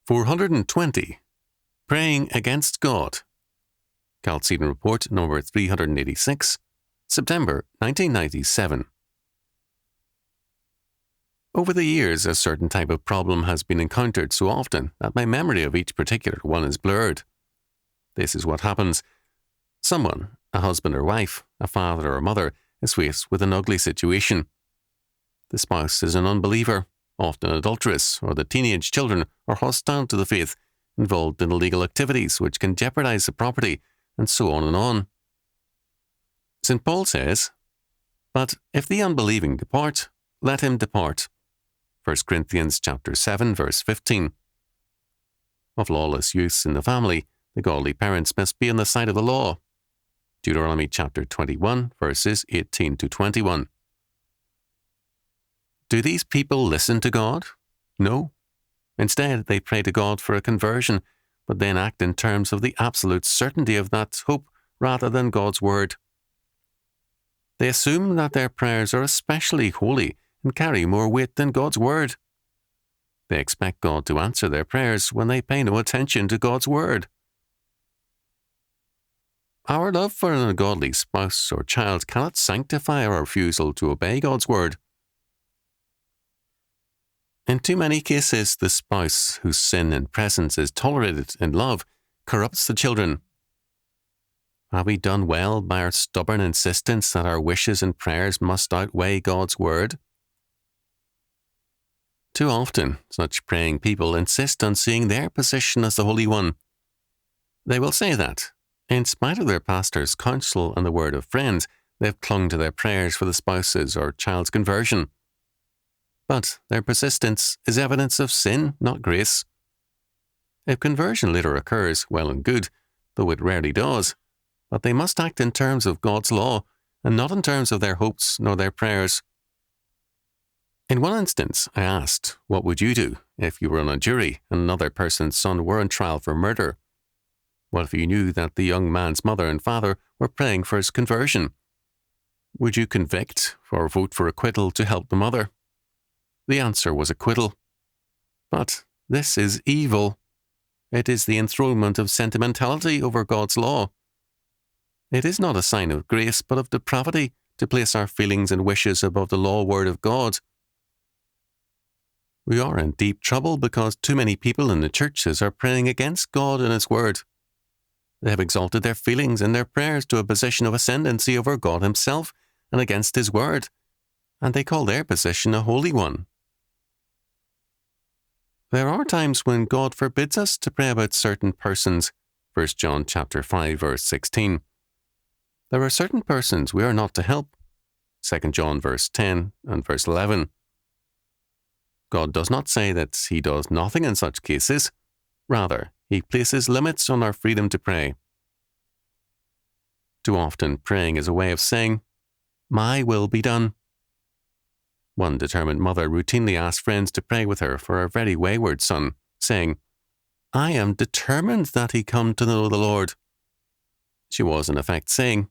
420. Praying Against God. Chalcedon Report number 386, September 1997. Over the years, a certain type of problem has been encountered so often that my memory of each particular one is blurred. This is what happens. Someone, a husband or wife, a father or mother, is faced with an ugly situation. The spouse is an unbeliever, often adulterous, or the teenage children are hostile to the faith, involved in illegal activities which can jeopardize the property, and so on and on. St. Paul says, "But if the unbelieving depart, let him depart." 1 Corinthians chapter 7, verse 15. Of lawless youths in the family, the godly parents must be on the side of the law. Deuteronomy chapter 21, verses 18 to 21. Do these people listen to God? No. Instead, they pray to God for a conversion, but then act in terms of the absolute certainty of that hope rather than God's word. They assume that their prayers are especially holy and carry more weight than God's word. They expect God to answer their prayers when they pay no attention to God's word. Our love for an ungodly spouse or child cannot sanctify our refusal to obey God's word. In too many cases, the spouse whose sin and presence is tolerated in love corrupts the children. Have we done well by our stubborn insistence that our wishes and prayers must outweigh God's word? Too often, such praying people insist on seeing their position as the Holy One. They will say that, in spite of their pastor's counsel and the word of friends, they've clung to their prayers for the spouse's or child's conversion. But their persistence is evidence of sin, not grace. If conversion later occurs, well and good, though it rarely does, but they must act in terms of God's law, and not in terms of their hopes nor their prayers. In one instance, I asked, what would you do if you were on a jury and another person's son were on trial for murder? What if you knew that the young man's mother and father were praying for his conversion? Would you convict or vote for acquittal to help the mother? The answer was acquittal. But this is evil. It is the enthronement of sentimentality over God's law. It is not a sign of grace, but of depravity, to place our feelings and wishes above the law word of God. We are in deep trouble because too many people in the churches are praying against God and His word. They have exalted their feelings and their prayers to a position of ascendancy over God Himself and against His word, and they call their position a holy one. There are times when God forbids us to pray about certain persons. 1 John chapter 5, verse 16. There are certain persons we are not to help. 2 John verse 10 and verse 11. God does not say that He does nothing in such cases. Rather, He places limits on our freedom to pray. Too often, praying is a way of saying, "My will be done." One determined mother routinely asked friends to pray with her for a very wayward son, saying, "I am determined that he come to know the Lord." She was in effect saying,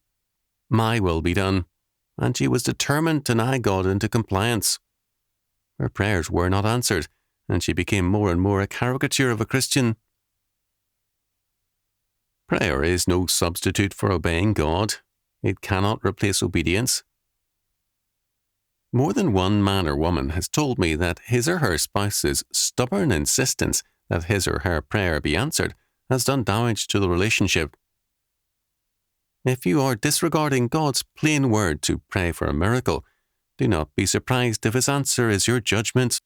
"My will be done," and she was determined to nag God into compliance. Her prayers were not answered, and she became more and more a caricature of a Christian. Prayer is no substitute for obeying God. It cannot replace obedience. More than one man or woman has told me that his or her spouse's stubborn insistence that his or her prayer be answered has done damage to the relationship. If you are disregarding God's plain word to pray for a miracle, do not be surprised if His answer is your judgment